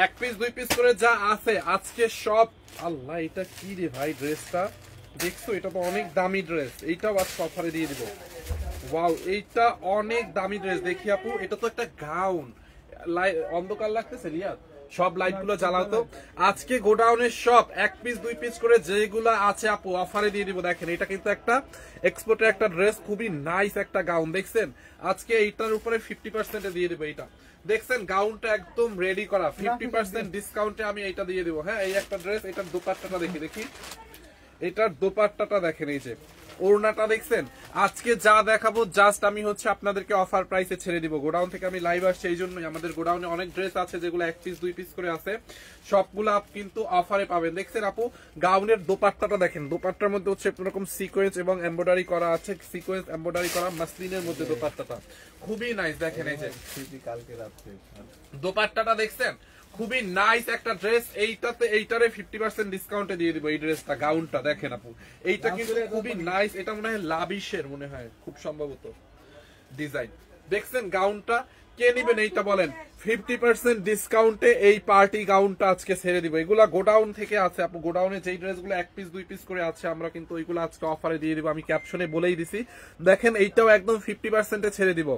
এক পিস দুই পিস করে যা আছে আজকে সব। আল্লাহ এটা কি রে ভাই, ড্রেসটা দেখছো? এটা তো অনেক দামি ড্রেস, এইটাও আজকে অফারে দিয়ে দিব। ওয়াও, এইটা অনেক দামি ড্রেস। দেখি আপু, এটা তো একটা গাউন। অন্ধকার লাগতেছে রিয়াদ, সব লাইট গুলো জ্বালাও তো। আজকে গোডাউনের সব এক পিস দুই পিস করে যেগুলো আছে আপু অফারে দিয়ে দিব। দেখেন এটা কিন্তু একটা এক্সপোর্টের একটা ড্রেস, খুবই নাইস একটা গাউন। দেখছেন আজকে এইটার উপরে 50% দিয়ে দিব। এইটা দেখছেন গাউনটা একদম রেডি করা, 50% ডিসকাউন্টে আমি এইটা দিয়ে দিব। হ্যাঁ, এই একটা ড্রেস, এটার দোপাট্টাটা দেখি এটার দোপাট্টাটা দেখেন, এই যে ওড়নাটা দেখছেন। আজকে যা দেখাবো জাস্ট আমি হচ্ছে আপনাদেরকে অফার প্রাইসে ছেড়ে দিব। গোডাউন থেকে আমি লাইভ আসছি, এই জন্যই আমাদের গোডাউনে অনেক ড্রেস আছে যেগুলো এক পিস দুই পিস করে আছে, সবগুলো কিন্তু অফারে পাবেন। দেখছেন আপু, গাউনের দোপাট্টাটা দেখেন, দোপাট্টার মধ্যে হচ্ছে এরকম সিকোয়েন্স এবং এমব্রয়ডারি করা আছে, সিকোয়েন্স এমব্রয়ডারি করা মাসলিনের মধ্যে দোপাট্টাটা খুবই নাইস। দেখেন এই যে কালকে রাত্রে দোপাট্টাটা দেখছেন, খুবই নাইস একটা ড্রেস। এইটারে 50% ডিসকাউন্টে দিয়ে দিব এই ড্রেসটা, গাউনটা দেখেন আপু। এইটা কিন্তু খুবই নাইস, এটা মনে হয় লাবিশের মনে হয় খুব সম্ভবত ডিজাইন। দেখছেন গাউনটা, কে নিবেন এইটা বলেন? 50% ডিসকাউন্টে এই পার্টি গাউনটা আজকে ছেড়ে দিব। এগুলা গোডাউন থেকে আছে আপু, গোডাউনে যেই ড্রেসগুলো এক পিস দুই পিস করে আছে আমরা কিন্তু ওইগুলো আজকে অফারে দিয়ে দিব। আমি ক্যাপশনে বলেই দিছি, দেখেন এইটাও একদম 50%-এ ছেড়ে দিব।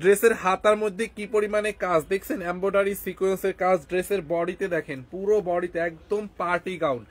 ড্রেসের হাতার মধ্যে কি পরিমাণে কাজ দেখছেন, এমব্রয়ডারি সিকোয়েন্সের কাজ। ড্রেসের বডিতে দেখেন, পুরো বডিতে একদম পার্টি গাউন।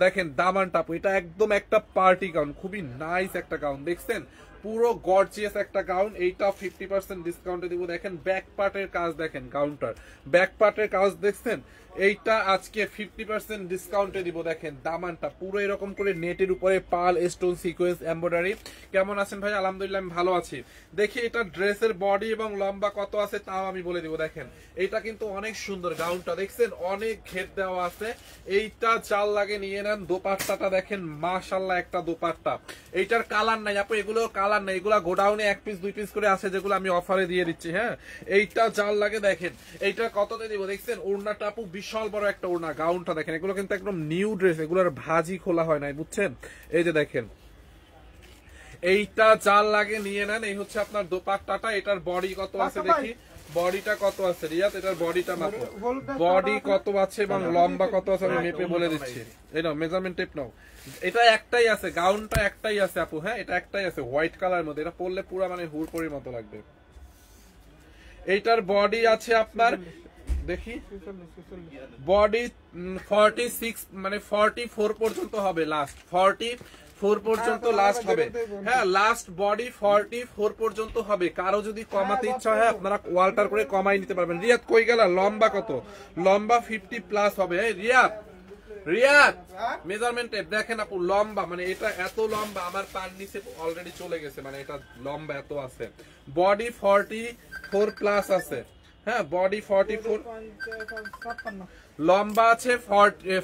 দেখেন দামানটা আপু, এটা একদম একটা পার্টি গাউন, খুবই নাইস একটা গাউন। দেখছেন পুরো গর্জিয়াস একটা গাউন, এইটা 50% ডিসকাউন্টে দিব। দেখেন ব্যাক পার্টের কাজ, দেখেন গাউনটার ব্যাক পার্টের কাজ দেখছেন, এইটা আজকে 50% ডিসকাউন্টে দিব। দেখেন দামানটা পুরো এরকম করে নেটের উপরে পার্ল স্টোন সিকোয়েন্স এমব্রয়ডারি। কেমন আছেন ভাই? আলহামদুলিল্লাহ আমি ভালো আছি। দেখি এটা ড্রেসের বডি এবং লম্বা কত আছে তাও আমি বলে দিব। দেখেন এইটা কিন্তু অনেক সুন্দর গাউনটা, দেখছেন অনেক ঘের দেওয়া আছে। এইটা চাল লাগে নিয়ে নেন। দোপাট্টাটা দেখেন, মাশাআল্লাহ একটা দোপাট্টা। এইটার কালার নাই আপু, এগুলো কালার নাই, এগুলা গোডাউনে এক পিস দুই পিস করে আছে যেগুলো আমি অফারে দিয়ে দিচ্ছি। হ্যাঁ, এইটা চাল লাগে। দেখেন এইটা কততে দিব, দেখছেন ওড়নাটা আপু বিশাল বড় একটা ওড়না। গাউনটা দেখেন, এগুলো কিন্তু একদম নিউ ড্রেস, এগুলোর ভাজি খোলা হয় নাই, বুঝছেন? এই যে দেখেন এইটা জাল লাগে নিয়ে নেন। এই হচ্ছে আপনার দোপাট্টাটা। এটার বডি কত আছে দেখি, বডিটা কত আছে রিয়াদ, এটার বডিটা মাপো, বডি কত আছে এবং লম্বা কত আছে আমি মেপে বলে দিচ্ছি। এই নাও মেজারমেন্ট টেপ নাও। এটা একটাই আছে, গাউনটা একটাই আছে আপু। হ্যাঁ, এটা একটাই আছে হোয়াইট কালার মধ্যে, এটা পরলে পুরো মানে হুড়পড়ির মতো লাগবে। এইটার বডি আছে আপনার দেখি, বডি 46 মানে 44 পর্যন্ত হবে, লাস্ট 44 পর্যন্ত লাস্ট হবে। হ্যাঁ, লাস্ট বডি 44 পর্যন্ত হবে। কারো যদি কমাতে ইচ্ছা হয় আপনারা ওয়াল্টার করে কমাই নিতে পারবেন। রিয়াদ কই গেল? লম্বা কত? লম্বা 50+ হবে। রিয়াদ মেজারমেন্ট টেপ দেখেন আপু, লম্বা মানে এটা এত লম্বা, আমার পার নিচে অলরেডি চলে গেছে, মানে এটা লম্বা এত আছে। বডি 44+ আছে। হ্যাঁ, বডি 44, লম্বা আছে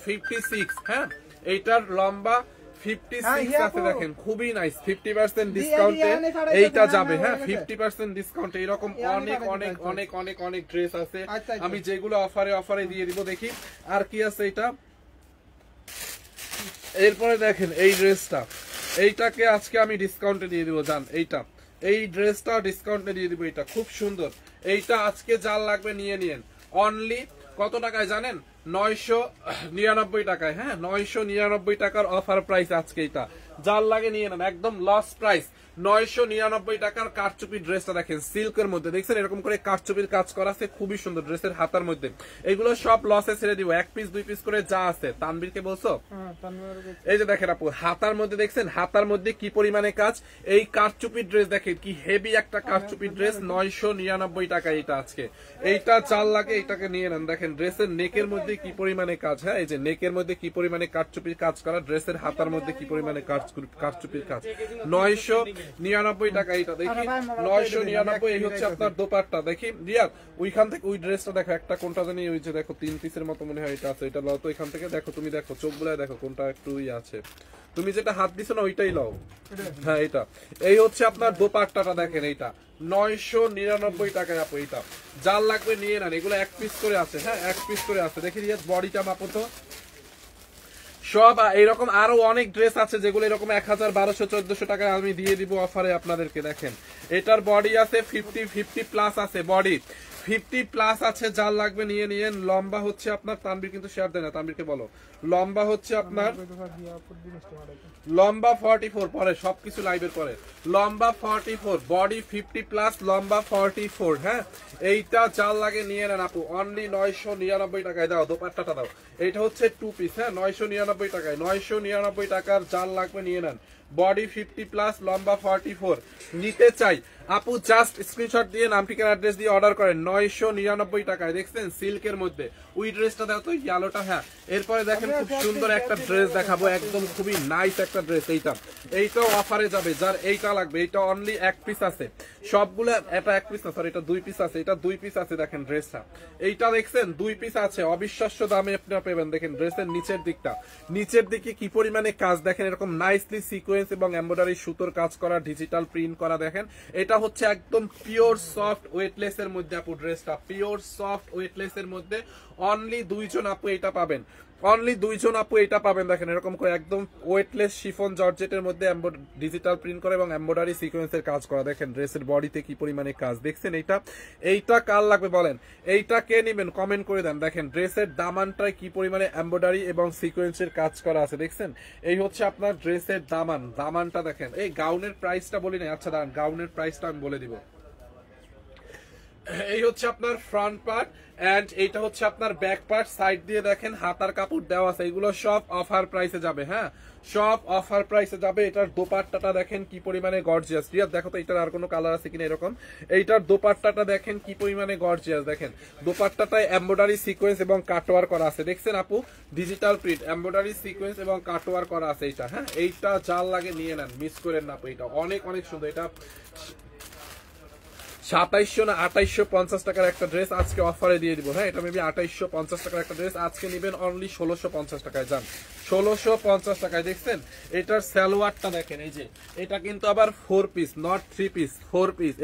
56। হ্যাঁ, এইটার লম্বা 56 আছে। দেখেন খুবই নাইস, 50% ডিসকাউন্টে এইটা যাবে। হ্যাঁ, 50% ডিসকাউন্টে এরকম অনেক অনেক অনেক অনেক অনেক ড্রেস আছে আমি যেগুলো অফারে দিয়ে দিব। দেখি আর কি আছে এটা। এরপরে দেখেন এই ড্রেসটা, এইটাকে আজকে আমি ডিসকাউন্টে দিয়ে দিব। জান এই ড্রেসটা ডিসকাউন্টে দিয়ে দিব, এটা খুব সুন্দর। এইটা আজকে যার লাগবে নিয়ে নিন। অনলি কত টাকায় জানেন? 999 টাকায়। হ্যাঁ, 999 টাকার অফার প্রাইস আজকে। এটা যার লাগে নিয়ে নেন, একদম লস প্রাইস। 999 টাকার কারচুপি ড্রেসটা দেখেন, সিল্কের মধ্যে দেখছেন এরকম করে কারচুপির কাজ করা আছে, খুবই সুন্দর। ড্রেসের হাতার মধ্যে এগুলো সব লসে ছেড়ে দিব, এক পিস দুই পিস করে যা আছে। তানবীরকে বলছো? এই যে দেখেন আপু, হাতার মধ্যে দেখছেন, হাতার মধ্যে কি পরিমাণে কাজ। এই কারচুপি ড্রেস দেখেন কি হেভি একটা কারচুপি ড্রেস, 999 টাকা এটা আজকে। এইটা চাল লাগে, এইটাকে নিয়ে নেন। দেখেন ড্রেসের নেকের মধ্যে কি পরিমাণে কাজ। হ্যাঁ, এই যে নেকের মধ্যে কি পরিমাণে কারচুপির কাজ করা, ড্রেসের হাতার মধ্যে কি পরিমাণে কারচুপির কাজ। 999 টাকা এটা দেখি, 999। এই হচ্ছে আপনার দোপাট্টা। দেখি রিয়াদ ওইখান থেকে ওই ড্রেসটা দেখো, একটা কোনটা জানি ওই যে দেখো 3 পিসের মতো মনে হয় এটা আছে, এটা লও তো এখান থেকে। দেখো তুমি দেখো, চোখ বুলায় দেখো কোনটা একটু আছে। তুমি যেটা হাত দিছো না ওইটাই লও। হ্যাঁ, এটা এই হচ্ছে আপনার দোপাট্টাটা দেখেন, এইটা 999 টাকায় আপু। এইটা যার লাগবে নিয়ে নেন, এগুলো এক পিস করে আছে। হ্যাঁ, এক পিস করে আছে। দেখি রিয়াদ বডিটা মাপো তো। সব এরকম আরো অনেক ড্রেস আছে যেগুলো এরকম 1000, 1200, 1400 টাকায় আমি দিয়ে দিব অফারে আপনাদেরকে। দেখেন এটার বডি আছে 50+ আছে, বডি 50+ আছে, যার লাগবে নিয়ে নিয়েন। লম্বা হচ্ছে আপনার, তানবীর কিন্তু শেয়ার দেয় না, তানবীরকে বলো। লম্বা হচ্ছে আপনার, লম্বা 44, পরে সবকিছু লাইভের পরে। লম্বা 44, বডি 50+, লম্বা 44। হ্যাঁ, এইটা যার লাগে নিয়ে নেন আপু, অনলি 999 টাকায়। দাও দোপাট্টাটা দাও, এইটা হচ্ছে 2 পিস। হ্যাঁ, 999 টাকায়, 999 টাকার যার লাগবে নিয়ে নেন। বডি 50+, লম্বা 44 নিতে চাই আপু, জাস্ট স্ক্রিনশট দিয়ে নাম ঠিকানা অ্যাড্রেস দিয়ে অর্ডার করেন। 999 টাকায়, দেখছেন সিল্কের মধ্যে। ওই ড্রেসটা দেখো তো, ইয়েলোটা। হ্যাঁ, এরপরে দেখেন খুব সুন্দর একটা ড্রেস দেখাবো, একদম খুবই নাইস একটা ড্রেস। এইটাও অফারে যাবে, যার এইটা লাগবে। এইটা অনলি 1 পিস আছে, সবগুলো। এটা 1 পিস না, সরি, এটা 2 পিস আছে। এটা 2 পিস আছে, দেখেন ড্রেসটা। এইটা দেখছেন 2 পিস আছে, অবিশ্বাস্য দামে আপনারা পাবেন। দেখেন ড্রেসের নিচের দিকটা, নিচের দিকে কি পরিমাণে কাজ দেখেন, এরকম নাইসলি সিকোয়েন্স এবং এমব্রয়ডারি সুতোর কাজ করা, ডিজিটাল প্রিন্ট করা। দেখেন এটা হচ্ছে একদম পিওর সফট ওয়েটলেস এর মধ্যে আপু, ড্রেসটা পিওর সফট ওয়েটলেস এর মধ্যে। অনলি 2 জন আপু এটা পাবেন, অনলি 2 জন আপু এটা পাবেন। দেখেন এরকম করে একদম ওয়েটলেস শিফন জর্জেটের মধ্যে ডিজিটাল প্রিন্ট করা এবং এমব্রয়ডারি সিকোয়েন্সের কাজ করা। দেখেন ড্রেসের বডিতে কি পরিমাণে কাজ দেখছেন। এইটা কার লাগবে বলেন, এইটা কে নেবেন কমেন্ট করে দেন। দেখেন ড্রেসের দামানটায় কি পরিমাণে এমব্রয়ডারি এবং সিকোয়েন্সের কাজ করা আছে, দেখছেন। এই হচ্ছে আপনার ড্রেসের দামানটা দেখেন। এই গাউনের প্রাইসটা বলি না, আচ্ছা দাঁড়ান, গাউনের প্রাইসটা আমি বলে দিব। এই হচ্ছে আপনার ফ্রন্ট পার্ট, এন্ড এইটা হচ্ছে আপনার ব্যাক পার্ট। সাইড দিয়ে দেখেন হাতার কাপড় দেওয়া আছে, এগুলো সব অফার প্রাইসে যাবে। হ্যাঁ, সব অফার প্রাইসে যাবে। এটার দোপাট্টাটা দেখেন কি পরিমাণে গর্জিয়াস। রিয়াদ দেখো তো এটার আর কোনো কালার আছে কিনা এরকম। এইটার দোপাট্টাটা দেখেন কি পরিমাণে গর্জিয়াস। দেখেন দোপাট্টাটায় এমব্রয়ডারি সিকোয়েন্স এবং কাটওয়ার করা আছে, দেখছেন আপু। ডিজিটাল প্রিন্ট, এমব্রয়ডারি সিকোয়েন্স এবং কাটওয়ার করা আছে এইটা। হ্যাঁ, এইটা যার লাগে নিয়ে নেন, মিস করেন না আপু। এটা অনেক অনেক সুন্দর। এটা 2700 না 2850 টাকার একটা ড্রেস আজকে অফারে দিয়ে দিব। হ্যাঁ, এটা মেবি 2850 টাকার একটা ড্রেস আজকে নেবেন অনলি 1650 টাকায়। যান 1650 টাকায়। দেখছেন এটার সালোয়ারটা দেখেন, এই যে এটা কিন্তু আবার 4 পিস, নট 3 পিস, 4 পিস।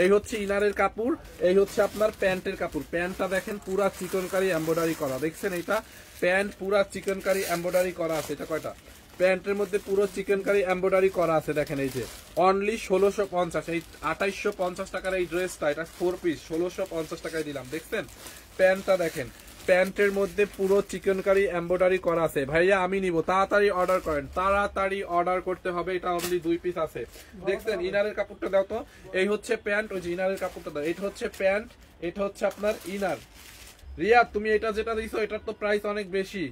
এই হচ্ছে ইনারের কাপড়, এই হচ্ছে আপনার প্যান্টের কাপড়। প্যান্টটা দেখেন পুরা চিকনকারি এমব্রয়ডারি করা, দেখছেন। এটা প্যান্ট পুরা চিকনকারি এমব্রয়ডারি করা আছে। এটা কয়টা প্যান্টের মধ্যে পুরো চিকেনকারি এমব্রয়ডারি করা আছে। দেখেন এই যে অনলি 1650, এই 2850 টাকার এই ড্রেসটা, এটা 4 পিস 1650 টাকায় দিলাম। দেখছেন প্যান্টটা দেখেন, প্যান্টের মধ্যে পুরো চিকেনকারি এমব্রয়ডারি করা আছে। ভাইয়া আমি নিব, তাড়াতাড়ি অর্ডার করেন, তাড়াতাড়ি অর্ডার করতে হবে। এটা অনলি 2 পিস আছে। দেখছেন ইনারের কাপড়টা দাও তো। এই হচ্ছে প্যান্ট, ওই যে ইনারের কাপড়টা দাও। এটা হচ্ছে প্যান্ট, এটা হচ্ছে আপনার ইনার। রিয়া তুমি এটা যেটা দিছো এটার তো প্রাইস অনেক বেশি,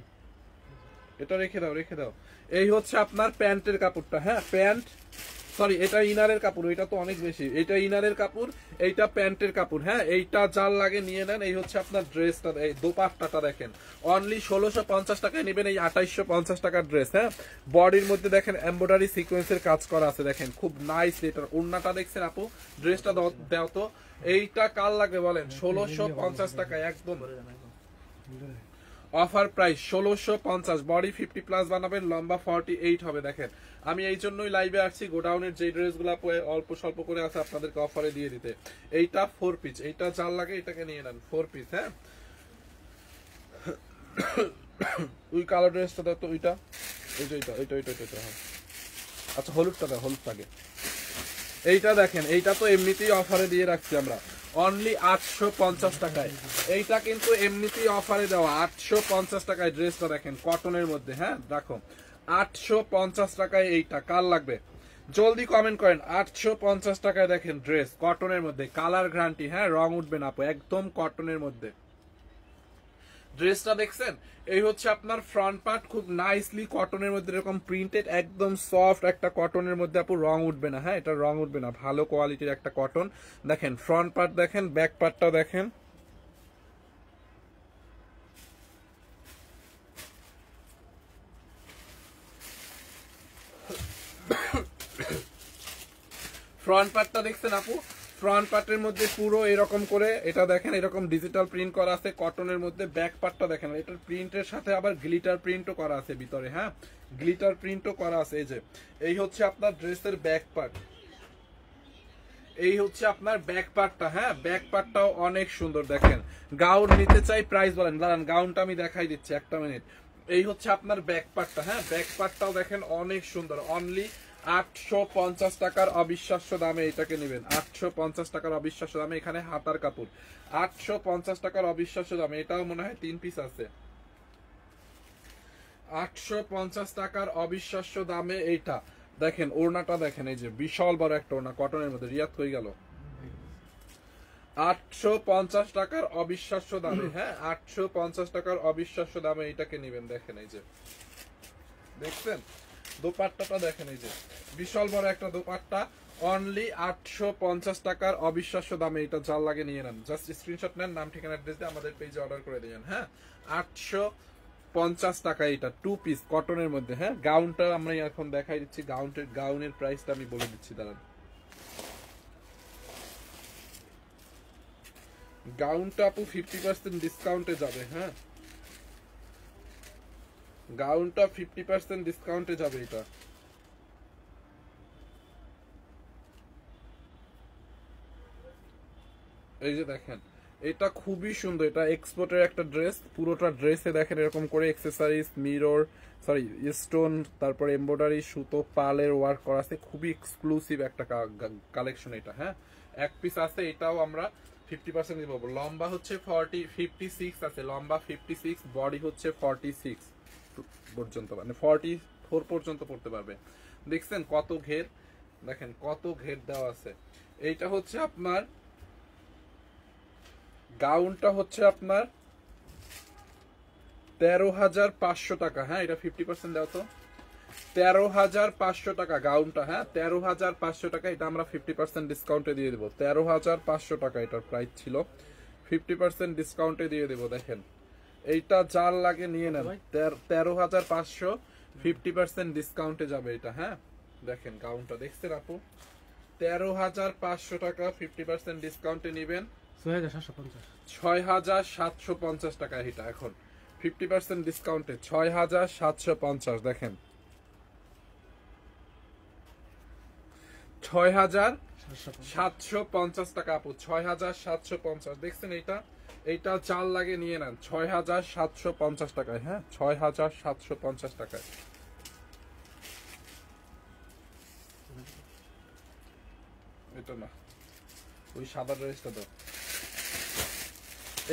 এটা রেখে দাও, রেখে দাও। এই হচ্ছে আপনার প্যান্টের কাপড়টা। হ্যাঁ, প্যান্ট, সরি এটা ইনারের কাপড়, এটা তো অনেক বেশি। এটা ইনারের কাপড়, এইটা প্যান্টের কাপড়। হ্যাঁ, এইটা যার লাগে নিয়ে নেন। এই হচ্ছে আপনার ড্রেসটা, এই দোপাট্টাটা দেখেন অনলি 1650 টাকায় নেবেন এই 2850 টাকার ড্রেস। হ্যাঁ, বডির মধ্যে দেখেন এমব্রয়ডারি সিকোয়েন্সের কাজ করা আছে, দেখেন খুব নাইস। এটার ওড়নাটা দেখছেন আপু, ড্রেসটা দাও তো। এইটা কার লাগবে বলেন, 1650 টাকায় একদম অফার প্রাইস 1650। বডি 50+ বানাবেন, লম্বা 48 হবে। দেখেন আমি এই জন্যই লাইভে আসছি, গোডাউনের যে ড্রেসগুলো অল্প স্বল্প করে আছে আপনাদেরকে অফারে দিয়ে দিতে। এইটা 4 পিস, এইটা যার লাগে এটাকে নিয়ে নেন, 4 পিস। হ্যাঁ, ওই কালার ড্রেসটা দাও তো, ওইটা, ওইটা। আচ্ছা হলুদটা দাও, হলুদটাকে। এইটা দেখেন, এইটা তো এমনিতেই অফারে দিয়ে রাখছি আমরা অনলি 850 টাকায়। এইটা কিন্তু এমনিতেই অফারে দেওয়া 850 টাকায় ড্রেসটা দেখেন কটনের মধ্যে। হ্যাঁ রাখো 850 টাকায়। এইটা কার লাগবে জলদি কমেন্ট করেন। 850 টাকায় দেখেন ড্রেস কটনের মধ্যে, কালার গ্যারান্টি। হ্যাঁ, রং উঠবে না আপু, একদম কটনের মধ্যে ড্রেসটা দেখছেন। এই হচ্ছে আপনার ফ্রন্ট পার্ট, খুব নাইসলি কটনের মধ্যে এরকম প্রিন্টেড, একদম সফট একটা কটনের মধ্যে আপু, রং উঠবে না। হ্যাঁ, এটা রং উঠবে না, ভালো কোয়ালিটির একটা কটন। দেখেন ফ্রন্ট পার্ট দেখেন, ব্যাক পার্টটা দেখেন। ফ্রন্ট পার্টটা দেখছেন আপু, ফ্রন্ট পার্টের মধ্যে পুরো এরকম করে এটা দেখেন, এরকম ডিজিটাল প্রিন্ট করা আছে কটনের মধ্যে। ব্যাক পার্টটা দেখেন, এটার প্রিন্টের সাথে আবার গ্লিটার প্রিন্টও করা আছে ভিতরে। হ্যাঁ, গ্লিটার প্রিন্টও করা আছে। এই যে এই হচ্ছে আপনার ড্রেসের ব্যাক পার্ট, এই হচ্ছে আপনার ব্যাক পার্টটা। হ্যাঁ, ব্যাক পার্টটাও অনেক সুন্দর। দেখেন গাউন নিতে চাই, প্রাইস বলেন। দাঁড়ান গাউনটা আমি দেখাই দিচ্ছি, একটা মিনিট। এই হচ্ছে আপনার ব্যাক পার্টটা। হ্যাঁ, ব্যাক পার্টটাও দেখেন অনেক সুন্দর, অনলি 850 টাকার অবিশ্বাস্য দামে এটাকে নেবেন, 850 টাকার অবিশ্বাস্য দামে। এখানে হাতার কাপড় 850 টাকার অবিশ্বাস্য দামে, এটাও মনে হয় 3 পিস আছে। 850 টাকার অবিশ্বাস্য দামে এইটা দেখেন, ওড়নাটা দেখেন, এই যে বিশাল বড় একটা ওড়না কটনের মধ্যে, রিয়াদ হয়ে গেল। 850 টাকার অবিশ্বাস্য দামে, হ্যাঁ 850 টাকার অবিশ্বাস্য দামে এটাকে নেবেন। দেখেন এই যে, দেখছেন দোপাট্টাটা দেখেন, এই যে বিশাল বড় একটা দোপাট্টা, অনলি 850 টাকার অবিশ্বাস্য দামে। এটা যার লাগে নিয়ে নেন, জাস্ট স্ক্রিনশট নেন, নাম ঠিকানা অ্যাড্রেস দিয়ে আমাদের পেজে অর্ডার করে দিবেন। হ্যাঁ 850 টাকা, এটা 2 পিস কটনের মধ্যে। হ্যাঁ গাউনটা আমরা এখন দেখাই দিচ্ছি, গাউনের প্রাইসটা আমি বলে দিচ্ছি, দাঁড়ান। গাউনটা আপু 50% ডিসকাউন্টে যাবে। হ্যাঁ গাউনটা 50% ডিসকাউন্টে যাবে। এটা এই যে দেখেন, এটা খুবই সুন্দর, এটা এক্সপোর্টের একটা ড্রেস। পুরোটা ড্রেসে দেখেন এরকম করে অ্যাকসেসরিজ, মিরর, সরি স্টোন, তারপরে এমব্রয়ডারি, সুতো, পালের ওয়ার্ক করা আছে। খুবই এক্সক্লুসিভ একটা কালেকশন এটা। হ্যাঁ এক পিস আছে, এটাও আমরা 50% দিব। লম্বা হচ্ছে 56 আছে, লম্বা 56, বডি হচ্ছে 46 পর্যন্ত, মানে 44 পর্যন্ত পড়তে পারবে। দেখছেন কত ঘের, দেখেন কত ঘের দেওয়া আছে। এইটা হচ্ছে আপনার গাউনটা হচ্ছে আপনার 13,500 টাকা। হ্যাঁ এটা 50% দাও তো, 13,500 টাকা গাউনটা। হ্যাঁ 13,500 টাকা, এটা আমরা 50% ডিসকাউন্টে দিয়ে দেবো। 13,500 টাকা এটার প্রাইস ছিল, 50% ডিসকাউন্টে দিয়ে দেবো। দেখেন এইটা যার লাগে নিয়ে নেন, 13,500, 50% ডিসকাউন্টে যাবে এটা। হ্যাঁ দেখেন গাউনটা দেখছেন আপু, 13,500 টাকা, 50% ডিসকাউন্টে নিবেন 6,750 টাকা। এটা এখন 50% ডিসকাউন্টে 6,750। দেখেন 6,750 টাকা আপু, 6,750। দেখছেন এইটা, এইটা চাল লাগে নিয়ে নেন 6,750 টাকায়। হ্যাঁ 6,750 টাকায়। এটা না, ওই সাদা ড্রেসটা দাও।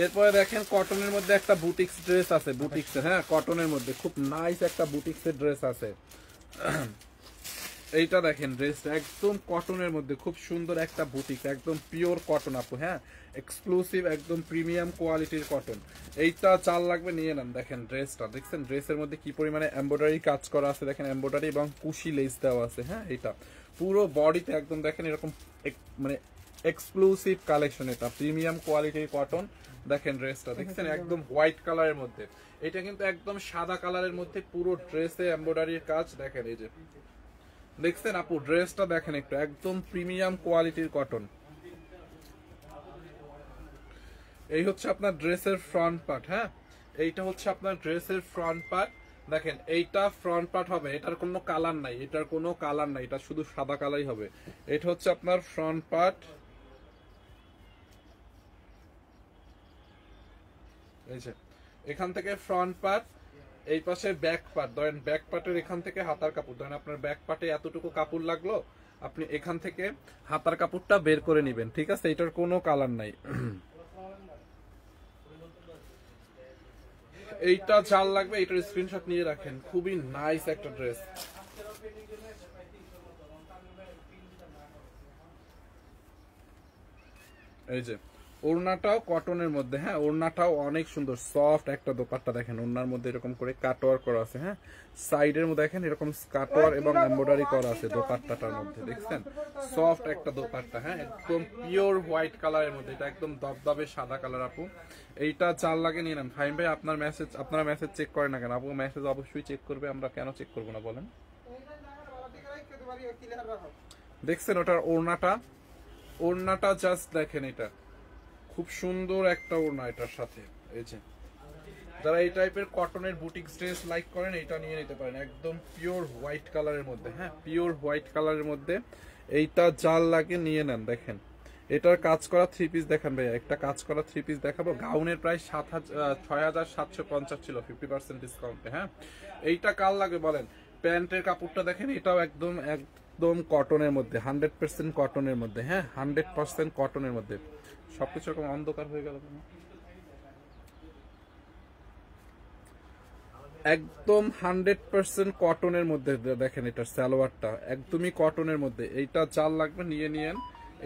এরপরে দেখেন কটনের মধ্যে একটা বুটিক্স ড্রেস আছে, বুটিক্সের। হ্যাঁ কটনের মধ্যে খুব নাইস একটা বুটিক্সের ড্রেস আছে। এইটা দেখেন ড্রেসটা একদম কটনের মধ্যে, খুব সুন্দর একটা বুটিক, একদম পিওর কটন আপু। হ্যাঁ এক্সক্লুসিভ, একদম প্রিমিয়াম কোয়ালিটির কটন। এইটা চাল লাগবে নিয়ে নেন। দেখেন ড্রেসটা দেখছেন, ড্রেসের মধ্যে কি পরিমাণে এমব্রয়ডারি কাজ করা আছে, দেখেন এমব্রয়ডারি এবং কুশি লেস দেওয়া আছে। হ্যাঁ এটা পুরো বডিতে একদম দেখেন এরকম মানে এক্সক্লুসিভ কালেকশন, এটা প্রিমিয়াম কোয়ালিটির কটন। দেখেন ড্রেসটা দেখছেন একদম হোয়াইট কালারের মধ্যে, এটা কিন্তু একদম সাদা কালারের মধ্যে পুরো ড্রেসে এমব্রয়ডারির কাজ। দেখেন এই যে দেখছেন আপু, ড্রেসটা দেখেন একটু, একদম প্রিমিয়াম কোয়ালিটির কটন। এই হচ্ছে আপনার ড্রেসের ফ্রন্ট পার্ট। হ্যাঁ এইটা হচ্ছে আপনার ড্রেসের ফ্রন্ট পার্ট। দেখেন এইটা ফ্রন্ট পার্ট হবে, এটার কোনো কালার নাই, এটার কোনো কালার নাই, এটা শুধু সাদা কালারই হবে। এটা হচ্ছে আপনার ফ্রন্ট পার্ট। এই যে এখান থেকে ফ্রন্ট পার্ট, এই পাশে ব্যাক পার্ট। ধরেন ব্যাক পার্টের এখান থেকে হাতার কাপড়, ধরেন আপনার ব্যাক পার্টে এতটুকু কাপড় লাগলো, আপনি এখান থেকে হাতার কাপড়টা বের করে নেবেন। ঠিক আছে, এটার কোনো কালার নাই। এইটা জাল লাগবে, এটার স্ক্রিনশট নিয়ে রাখেন, খুবই নাইস একটা ড্রেস। এই যে ওড়নাটাও কটনের মধ্যে। হ্যাঁ ওড়নাটাও অনেক সুন্দর, সফট একটা দোপাট্টা। দেখেন ওড়নার মধ্যে এরকম করে কাটওয়ার করা আছে। হ্যাঁ সাইডের মধ্যে দেখেন এরকম কাটওয়ার এবং এমব্রয়ডারি করা আছে দোপাট্টাটার মধ্যে। দেখছেন সফট একটা দোপাট্টা। হ্যাঁ একদম পিওর হোয়াইট কালারের মধ্যে, এটা একদম দবদবে সাদা কালার আপু। এইটা চাল লাগে নিয়ে নেন। ফাইন ভাই আপনারা মেসেজ চেক করেন না কেন আপু? মেসেজ অবশ্যই চেক করবে, আমরা কেন চেক করবো না বলেন? দেখছেন ওটার ওড়নাটা জাস্ট দেখেন, এটা খুব সুন্দর একটা ওড়না এটার সাথে। এই যে যারা এই টাইপের কটনের বুটিক্স ড্রেস লাইক করেন, এটা নিয়ে নিতে পারেন, একদম পিওর হোয়াইট কালারের মধ্যে। হ্যাঁ পিওর হোয়াইট কালারের মধ্যে এইটা জাল লাগে নিয়ে নেন। দেখেন এটার কাজ করা 3 পিস দেখেন ভাইয়া, একটা কাজ করা 3 পিস দেখাবো। গাউনের প্রাইস 6,750 ছিল 50% ডিসকাউন্টে। হ্যাঁ এইটা কাল লাগে বলেন। প্যান্টের কাপড়টা দেখেন, এটাও একদম একদম কটনের মধ্যে, 100% কটনের মধ্যে, হ্যাঁ 100% কটনের মধ্যে। সবকিছু এরকম অন্ধকার হয়ে গেল কেন? একদম 100% কটনের মধ্যে দেখেন, এটা সালোয়ারটা একদমই কটনের মধ্যে। এইটা চাল লাগবে নিয়ে নিয়েন।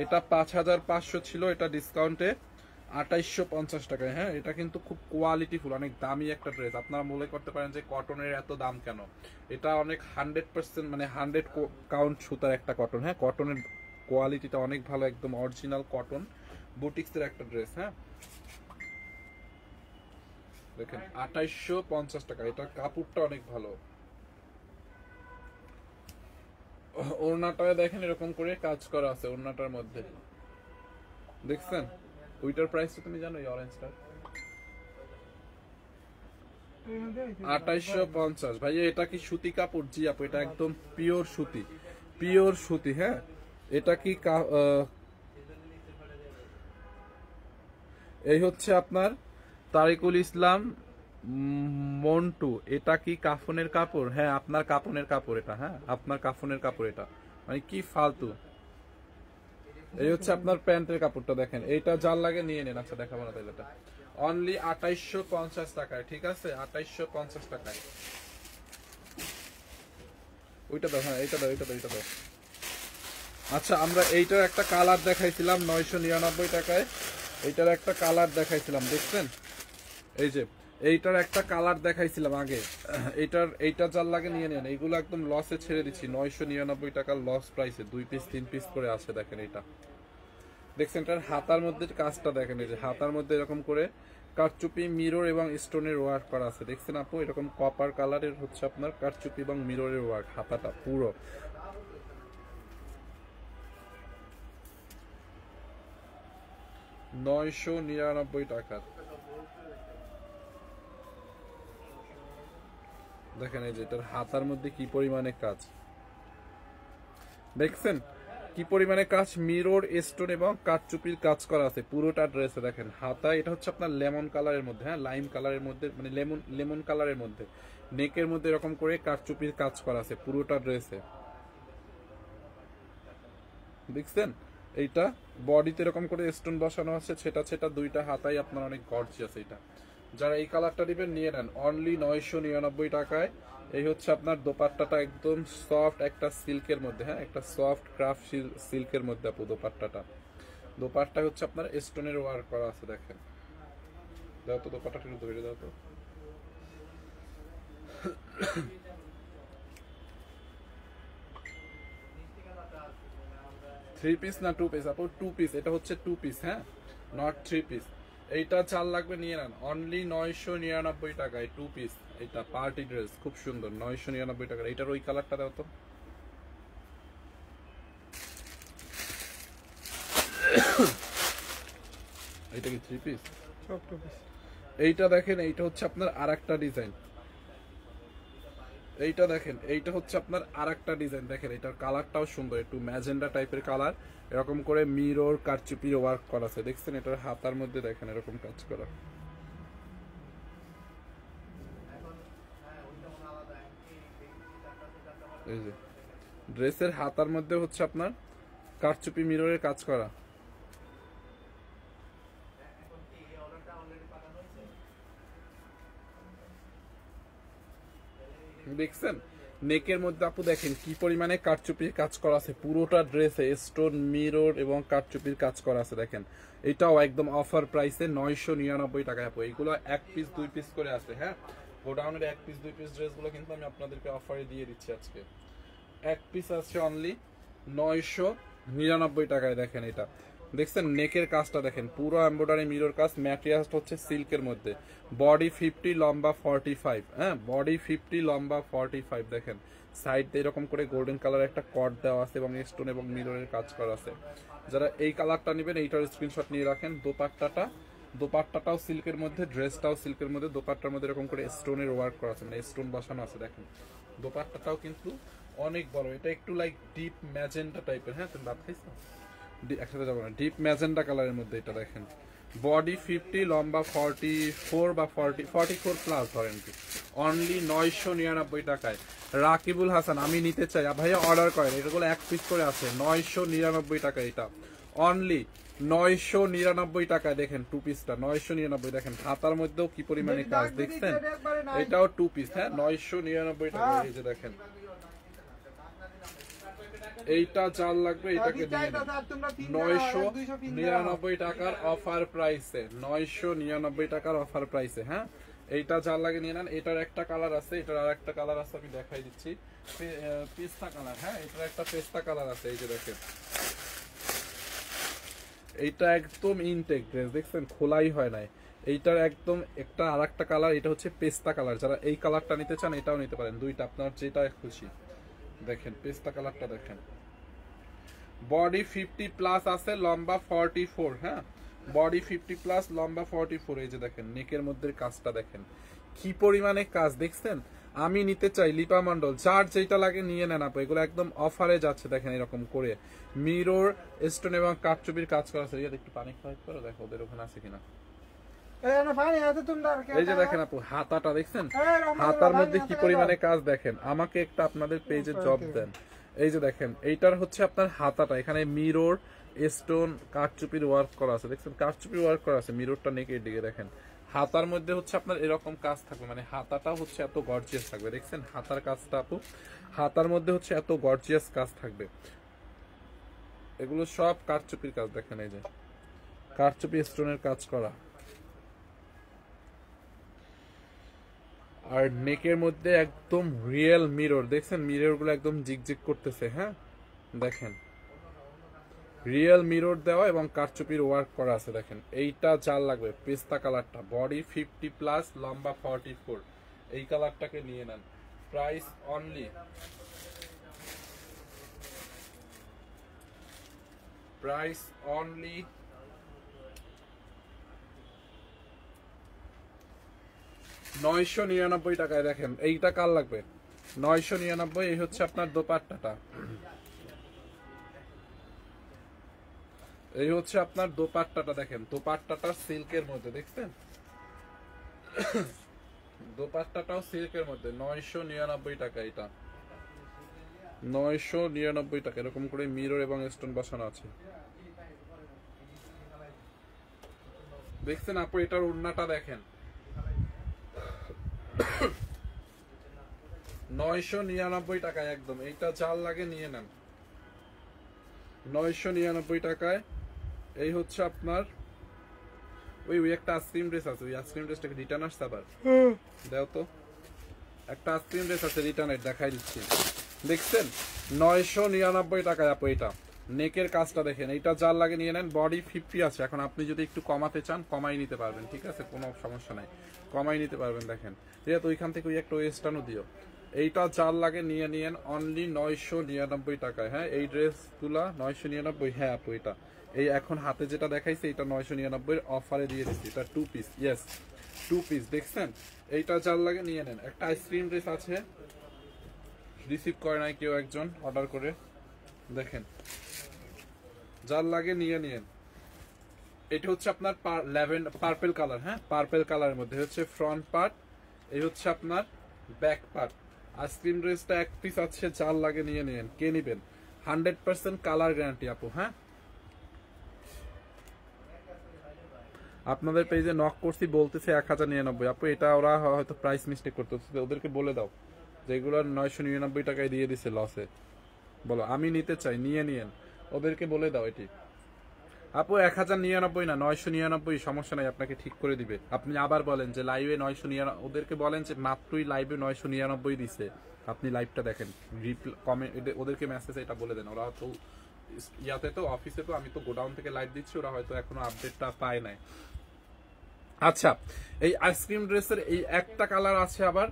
এটা 5500 ছিল, এটা ডিসকাউন্টে 2850 টাকায়। হ্যাঁ, এটা কিন্তু খুব কোয়ালিটিফুল, অনেক দামি একটা ড্রেস। আপনারা মনে করতে পারেন যে কটনের এত দাম কেন, এটা অনেক 100% মানে 100 কাউন্ট সুতার একটা কটন। হ্যাঁ, কটনের কোয়ালিটিটা অনেক ভালো, একদম অরিজিনাল কটন বুটিক্সের একটা ড্রেস। হ্যাঁ দেখেন 2850 টাকা, এটা কাপড়টা অনেক ভালো। ওড়নাটায় দেখেন এরকম করে কাজ করা আছে ওড়নাটার মধ্যে, দেখছেন? ওইটার প্রাইস তো তুমি জানো, এই অরেঞ্জটা 2850। ভাইয়া এটা কি সুতি কাপড়? জি আপু, এটা একদম পিওর সুতি, পিওর সুতি। হ্যাঁ, এটা কি এই হচ্ছে আপনার তারিকুল ইসলাম মন্টু, এটা কি কাফনের কাপড়? হ্যাঁ আপনার কাফনের কাপড় এটা, হ্যাঁ আপনার কাফনের কাপড় এটা। মানে কি ফালতু। এই হচ্ছে আপনার প্যান্টের কাপড়টা, দেখেন এইটা যার লাগে নিয়ে নেন। আচ্ছা দেখাবো না তাহলে, এটা অনলি 2850 টাকায়, ঠিক আছে 2850 টাকায়। ওইটা দাও, হ্যাঁ এইটা দাও, এইটা দাও, এইটা দাও। আচ্ছা আমরা এইটার একটা কালার দেখাইছিলাম 999 টাকায়, এইটার একটা কালার দেখাইছিলাম, দেখছেন? এই যে এইটার একটা কালার দেখাইছিলাম আগে, এইটা যার লাগে নিয়ে নেন। এইগুলো একদম লসে ছেড়ে দিচ্ছি, 999 টাকার লস প্রাইসে 2 পিস 3 পিস করে আছে। দেখেন এইটা, দেখছেন? এটার হাতার মধ্যে কাজটা দেখেন, এই যে হাতার মধ্যে এরকম করে কারচুপি, মিরর এবং স্টোনের ওয়ার্ক করা আছে, দেখছেন আপু? এরকম কপার কালারের হচ্ছে আপনার কারচুপি এবং মিররের ওয়ার্ক, হাতাটা পুরো। $999 টাকা। দেখেন এই যে এটার হাতার মধ্যে কি পরিমাণে কাজ, দেখছেন কি পরিমাণে কাজ? মিরর, স্টোন এবং কারচুপির কাজ করা আছে পুরোটা ড্রেসে। দেখেন হাতা, এটা হচ্ছে আপনার লেমন কালারের মধ্যে, হ্যাঁ লাইম কালারের মধ্যে, মানে লেমন কালারের মধ্যে। নেকের মধ্যে এরকম করে কারচুপির কাজ করা আছে পুরোটা ড্রেসে, দেখছেন? এইটা বডিতে এরকম করে স্টোন বসানো আছে, ছেটা ছেটা দুইটা হাতাই আপনার অনেক গর্জিয়াস। এইটা যারা এই কালারটা দিবেন নিয়ে নেন, অনলি 999 টাকায়। এই হচ্ছে আপনার দোপাট্টাটা, একদম সফট একটা সিল্কের মধ্যে, হ্যাঁ একটা সফট ক্রাফট সিল্কের মধ্যে আপু দোপাট্টাটা। দোপাট্টা হচ্ছে আপনার স্টোনের ওয়ার্ক করা আছে, দেখেন। দাও তো দোপাট্টাটা একটু ধরে দাও তো। থ্রি পিস না টু পিস আপু? টু পিস, এটা হচ্ছে টু পিস, হ্যাঁ নট থ্রি পিস। এইটা চাল লাগবে নিয়ে নেন, অনলি 999 টাকায় টু পিস। এটা পার্টি ড্রেস, খুব সুন্দর, 999 টাকা। এইটার ওই কালারটা দাও তো। এইটা কি থ্রি পিস? এইটা দেখেন, এইটা হচ্ছে আপনার আর একটা ডিজাইন। এইটা দেখেন, এইটা হচ্ছে আপনার আর একটা ডিজাইন। দেখেন এটার কালারটাও সুন্দর, একটু ম্যাজেন্ডা টাইপের কালার, এরকম করে মিরর কারচুপি ওয়ার্ক করা আছে, দেখছেন? এটার হাতার মধ্যে দেখেন এরকম কাজ করা। এই যে ড্রেসের হাতার মধ্যে হচ্ছে আপনার কারচুপি মিররের কাজ করা, দেখছেন? নেকের মধ্যে আপু দেখেন কি পরিমাণে কারচুপির কাজ করা আছে পুরোটা ড্রেসে, স্টোন, মিরর এবং কারচুপির কাজ করা আছে। দেখেন এটাও একদম অফার প্রাইসে 999 টাকায় আপু। এইগুলো এক পিস 2 পিস করে আছে, হ্যাঁ গোডাউনের এক পিস 2 পিস ড্রেসগুলো কিন্তু আমি আপনাদেরকে অফারে দিয়ে দিচ্ছি আজকে। এক পিস আছে অনলি 999 টাকায়। দেখেন এটা, দেখছেন? নেকের কাজটা দেখেন, পুরো এমব্রয়ডারি মিরর কাজ, ম্যাটেরিয়ালটা হচ্ছে সিল্কের মধ্যে। বডি 50, লম্বা 45, হ্যাঁ বডি 50, লম্বা 45। দেখেন সাইড দিয়ে এরকম করে গোল্ডেন কালার একটা কট দেওয়া আছে এবং স্টোন এবং মিররের কাজ করা আছে। যারা এই কালারটা নেবেন এইটার স্ক্রিনশট নিয়ে রাখেন। দোপাট্টাটাও সিল্কের মধ্যে, ড্রেসটাও সিল্কের মধ্যে, দোপাট্টার মধ্যে এরকম করে স্টোনের ওয়ার্ক করা আছে, মানে স্টোন বসানো আছে। দেখেন দোপাট্টাটাও কিন্তু অনেক বড়, এটা একটু লাইক ডিপ ম্যাজেন্টা টাইপের। হ্যাঁ তুমি ভাত খাইছো? একসাথে যাবো না, ডিপ ম্যাজেন্টা কালারের মধ্যে এটা। দেখেন বডি 50, লম্বা 44 বা 44 প্লাস ধরেন কি, অনলি 999 টাকায়। রাকিবুল হাসান, আমি নিতে চাই ভাইয়া, অর্ডার করেন, এটাগুলো এক পিস করে আছে 999 টাকা, এটা অনলি 999 টাকায়। দেখেন টু পিসটা 999, দেখেন হাতার মধ্যেও কি পরিমাণে কাজ দেখছেন, এটাও টু পিস, হ্যাঁ 999 টাকা। এই যে দেখেন এইটা যার লাগবে এটাকে দিয়ে 999 টাকার অফার প্রাইসে, 999 টাকার অফার প্রাইসে, হ্যাঁ এইটা যার লাগে নিয়ে নেন। এটার একটা কালার আছে, এটার আর একটা কালার আছে, আমি দেখাই দিচ্ছি, পেস্তা কালার, হ্যাঁ এটার একটা পেস্তা কালার আছে। এই যে দেখেন এইটা একদম ইনটেক ড্রেস, দেখছেন খোলাই হয় নাই। এইটার একদম একটা আর একটা কালার, এটা হচ্ছে পেস্তা কালার। যারা এই কালারটা নিতে চান এটাও নিতে পারেন, দুইটা আপনার যেটা খুশি। দেখেন পেস্তা কালারটা দেখেন, বডি 50 প্লাস আছে, লম্বা 44, হ্যাঁ বডি 50 প্লাস, লম্বা 44। এই যে দেখেন নেকের মধ্যে কাজটা দেখেন কি পরিমাণে কাজ দেখছেন। আমি নিতে চাই, লিপা মন্ডল, যার যেটা লাগে নিয়ে নেন আপু, এগুলো একদম অফারে যাচ্ছে। দেখেন এরকম করে মিরর স্টোন এবং কাঠচুপির কাজ করা আছে। একটু পানি খাওয়াই করো, দেখো ওদের ওখানে আছে কিনা। এই যে দেখেন আপু হাতাটা দেখছেন, হাতার মধ্যে কি পরিমাণে কাজ দেখেন। আমাকে একটা আপনাদের পেজে জব দেন। এই যে দেখেন এইটার হচ্ছে আপনার হাতাটা, এখানে মিরর স্টোন কাঠচুপির ওয়ার্ক করা আছে, দেখছেন কাঠচুপির ওয়ার্ক করা আছে মিররটা নেকের দিকে। দেখেন হাতার মধ্যে হচ্ছে আপনার এরকম কাজ থাকবে, মানে হাতাটা হচ্ছে এত গর্জিয়াস থাকবে, দেখছেন হাতার কাজটা আপু, হাতার মধ্যে হচ্ছে এত গর্জিয়াস কাজ থাকবে। এগুলো সব কাঠচুপির কাজ, দেখেন এই যে কাঠচুপি স্টোনের কাজ করা। আর নেকের মধ্যে একদম রিয়েল মিরর, দেখছেন মিরর গুলো একদম জিগজিগ করতেছে, হ্যাঁ দেখেন রিয়েল মিরর দেওয়া এবং কারচুপির ওয়ার্ক করা আছে। দেখেন এইটা যার লাগবে পেস্তা কালারটা, বডি 50 প্লাস, লম্বা 44, এই কালারটাকে নিয়ে নেন। প্রাইস অনলি 999 টাকায়। দেখেন এইটা কার লাগবে, 999। এই হচ্ছে আপনার দোপাট্টাটা, এই হচ্ছে আপনার দোপাট্টাটা। দেখেন দোপাট্টাটা সিল্কের মধ্যে, দেখছেন দোপাট্টাটাও সিল্কের মধ্যে, 999 টাকা। এটা 999 টাকা, এরকম করে মিরর এবং স্টোন বসানো আছে, দেখছেন আপু। এটার ওড়নাটা দেখেন 999 টাকায় একদম। এইটা যার লাগে নিয়ে নেন 999 টাকায়। এই হচ্ছে আপনার ওই একটা আইসক্রিম ড্রেস আছে, ওই আইসক্রিম ড্রেসটাকে রিটার্ন আসছে আবার, দাও তো একটা আইসক্রিম ড্রেস আছে রিটার্নের, দেখাই দিচ্ছি, দেখছেন 999 টাকায় আপু। এটা নেকের কাজটা দেখেন, এইটা যার লাগে নিয়ে নেন। বডি 50 আছে, এখন আপনি যদি একটু কমাতে চান কমাই নিতে পারবেন, ঠিক আছে কোনো সমস্যা নাই, কমাই নিতে পারবেন। দেখেন যেহেতু ওইখান থেকে ওই একটা ওয়েস্টার্নও দিও, এইটা যার লাগে নিয়ে নিয়েন অনলি 999 টাকায়। হ্যাঁ এই ড্রেস গুলা 999, হ্যাঁ আপু এটা এই এখন হাতে যেটা দেখাইছে এটা 999 অফারে দিয়ে দিচ্ছি। এটা two piece, yes two piece, দেখছেন এইটা যার লাগে নিয়ে নেন। একটা আইসক্রিম ড্রেস আছে, রিসিভ করে নাই কেউ একজন অর্ডার করে, দেখেন যার লাগে নিয়ে নিয়েন। এটা হচ্ছে আপনার পার্পেল কালার, হ্যাঁ পার্পেল কালারের মধ্যে হচ্ছে ফ্রন্ট পার্ট, এই হচ্ছে আপনার ব্যাক পার্ট। আইসক্রিম ড্রেসটা এক পিস আছে, যার লাগে নিয়ে নিয়েন। কে নিবেন 100% কালার গ্যারান্টি আপু। হ্যাঁ আপনাদের পেজে নক করছি, বলতেছে 1099 আপু, এটা ওরা হয়তো প্রাইস মিস্টেক করতেছে, ওদেরকে বলে দাও যেগুলো 999 টাকায় দিয়ে দিছে লসে। বলো আমি নিতে চাই, নিয়ে নিয়েন, ওদেরকে বলে দাও এটি। আপু 1099 না 999, সমস্যা নাই, আপনাকে ঠিক করে দিবে। আপনি আবার বলেন যে লাইভে 999, ওদেরকে বলেন যে মাত্রই লাইভে 999 দিছে, আপনি লাইভটা দেখেন, কমেন্ট ওদেরকে মেসেজ এটা বলে দেন। ওরা তো ইয়াতে তো অফিসে তো আমি তো গোডাউন থেকে লাইভ দিচ্ছি, ওরা হয়তো এখনো আপডেটটা পায় নাই। আচ্ছা এই আইসক্রিম ড্রেসের এই একটা কালার আছে আবার,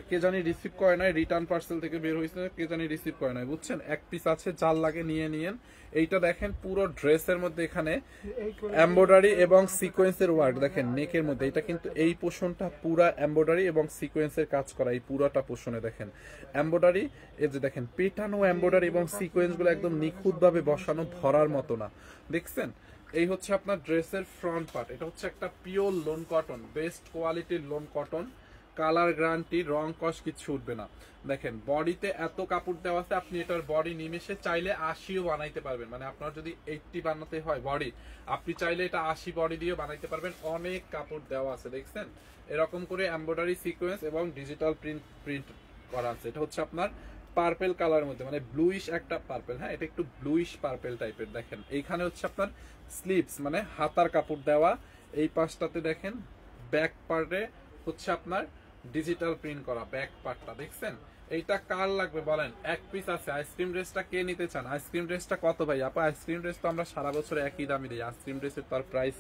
কে জানি রিসিভ করে নাই, রিটার্ন পার্সেল থেকে বের হয়েছে, কে জানি রিসিভ করে নাই, বুঝছেন এক পিস আছে, যার লাগে নিয়ে নিয়েন। এইটা দেখেন পুরো ড্রেসের মধ্যে এখানে এমব্রয়ডারি এবং সিকোয়েন্সের ওয়ার্ক, দেখেন নেকের মধ্যে এটা কিন্তু এই পোর্শনটা পুরা এমব্রয়ডারি এবং সিকোয়েন্সের কাজ করা, এই পুরাটা পোর্শনে দেখেন এমব্রয়ডারি, এই যে দেখেন পেটানো এমব্রয়ডারি এবং সিকোয়েন্স গুলো একদম নিখুঁত ভাবে বসানো, ধরার মতো না, দেখছেন এই হচ্ছে আপনার ড্রেসের ফ্রন্ট পার্ট, এটা হচ্ছে একটা পিওর লোন কটন, বেস্ট কোয়ালিটির লোন কটন, কালার গ্যারান্টি, রং কস কিছু উঠবে না। দেখেন বডিতে এত কাপড় দেওয়া আছে, আপনি এটার বডি নিমেষে চাইলে 80ও বানাইতে পারবেন, মানে আপনার যদি 80 বানাতে হয় বডি, আপনি চাইলে এটা 80 বডি দিয়েও বানাইতে পারবেন। অনেক কাপড় দেওয়া আছে দেখছেন, এরকম করে এমব্রয়ডারি সিকোয়েন্স এবং ডিজিটাল প্রিন্ট করা আছে। এটা হচ্ছে আপনার পার্পেল কালারের মধ্যে, মানে ব্লুইশ একটা পার্পেল, হ্যাঁ এটা একটু ব্লুইশ পার্পেল টাইপের। দেখেন এইখানে হচ্ছে আপনার স্লিভস মানে হাতার কাপড় দেওয়া, এই পাশটাতে দেখেন ব্যাক পার্টে হচ্ছে আপনার ডিজিটাল প্রিন্ট করা ব্যাক পার্টটা দেখছেন। এইটা কার লাগবে বলেন, এক পিস আছে। আইসক্রিম ড্রেসটা কে নিতে চান? আইসক্রিম ড্রেসটা কত ভাই? আপা আইসক্রিম ড্রেস তো আমরা সারা বছর একই দামে দিই, আইসক্রিম ড্রেসের তার প্রাইস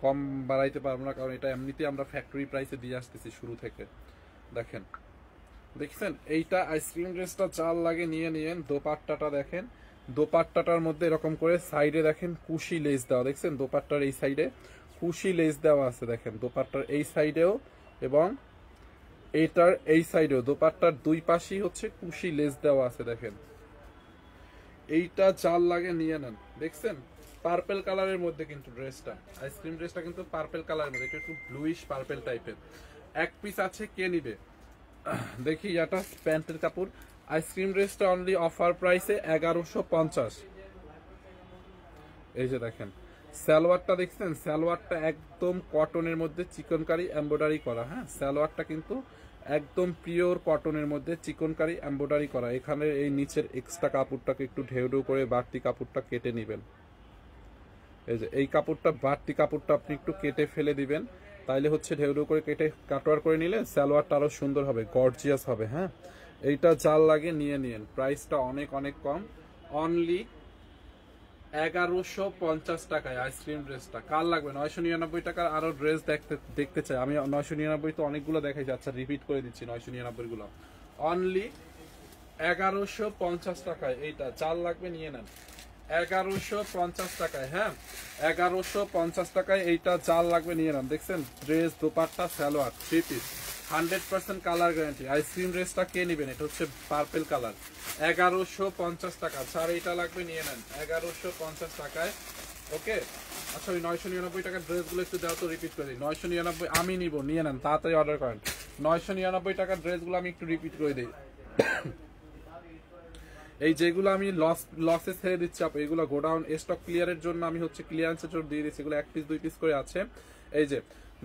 কম বাড়াইতে পারবো না, কারণ এটা এমনিতে আমরা ফ্যাক্টরি প্রাইসে দিয়ে আসতেছি শুরু থেকে। দেখেন দেখছেন এইটা আইসক্রিম ড্রেসটা চাল লাগে নিয়ে নিয়েন। দোপাট্টাটা দেখেন, দোপাট্টাটার মধ্যে এরকম করে সাইডে দেখেন কুশি লেস দেওয়া, দেখছেন দোপাট্টার এই সাইডে কুশি লেস দেওয়া আছে। দেখেন দোপাট্টার এই সাইডেও এবং এইটার এই সাইডেও দোপাট্টার দুই পাশেই হচ্ছে কুশি লেস দেওয়া আছে। দেখেন এইটা চাল লাগে নিয়ে নেন। দেখছেন পার্পেল কালারের মধ্যে কিন্তু ড্রেসটা, আইসক্রিম ড্রেসটা কিন্তু পার্পেল কালারের মধ্যে, একটু ব্লুইশ পার্পেল টাইপের। এক পিস আছে, কে নিবে? দেখি এটা প্যান্টের কাপড়। আইসক্রিম ড্রেসটা অনলি অফার প্রাইসে 1150। এই যে দেখেন সালোয়ারটা দেখছেন, সালোয়ারটা একদম কটনের মধ্যে চিকনকারি এমব্রয়ডারি করা, হ্যাঁ সালোয়ারটা কিন্তু একদম পিওর কটনের মধ্যে চিকনকারি এমব্রয়ডারি করা। এখানে এই নিচের এক্সট্রা কাপড়টাকে একটু ঢেউ ঢেউ করে বাড়তি কাপড়টা কেটে নেবেন। এই যে এই কাপড়টা বাড়তি কাপড়টা আপনি একটু কেটে ফেলে দিবেন, তাইলে হচ্ছে ঢেউ ঢেউ করে কেটে কাটওয়ার করে নিলে সালোয়ারটা আরো সুন্দর হবে, গর্জিয়াস হবে। হ্যাঁ এইটা জাল লাগে নিয়ে নিন, প্রাইসটা অনেক অনেক কম, অনলি 1150 টাকায় আইসক্রিম ড্রেসটা। কার লাগবে? 999 টাকার আরো ড্রেস দেখতে চাই আমি। 999 তো অনেকগুলো দেখাইছি, আচ্ছা রিপিট করে দিচ্ছি 999 গুলো। অনলি 1150 টাকায় এইটা চাল লাগবে নিয়ে নেন, 1150 টাকায়। হ্যাঁ 1150 টাকায় এইটা চাল লাগবে নিয়ে নেন। দেখছেন dress, dupatta, salwar, three piece, 100% colour guarantee. Ice cream ড্রেসটা কে নেবেন? এটা হচ্ছে পার্পেল কালার, 1150 টাকা। স্যার এইটা লাগবে নিয়ে নেন 1150 টাকায়। ওকে আচ্ছা ওই 999 টাকার ড্রেসগুলো একটু দেওয়া তো, রিপিট করে দিই। 999 আমি নিব, নিয়ে নেন তাড়াতাড়ি অর্ডার করেন। 999 টাকার ড্রেসগুলো আমি একটু রিপিট করে দিই। এই যেগুলো আমি লসে ছেড়ে দিচ্ছি আপু, এগুলো গোডাউন স্টক ক্লিয়ারের জন্য আমি হচ্ছে ক্লিয়ারেন্সের জন্য দিয়ে দিচ্ছি। এগুলো এক পিস দুই পিস করে আছে। এই যে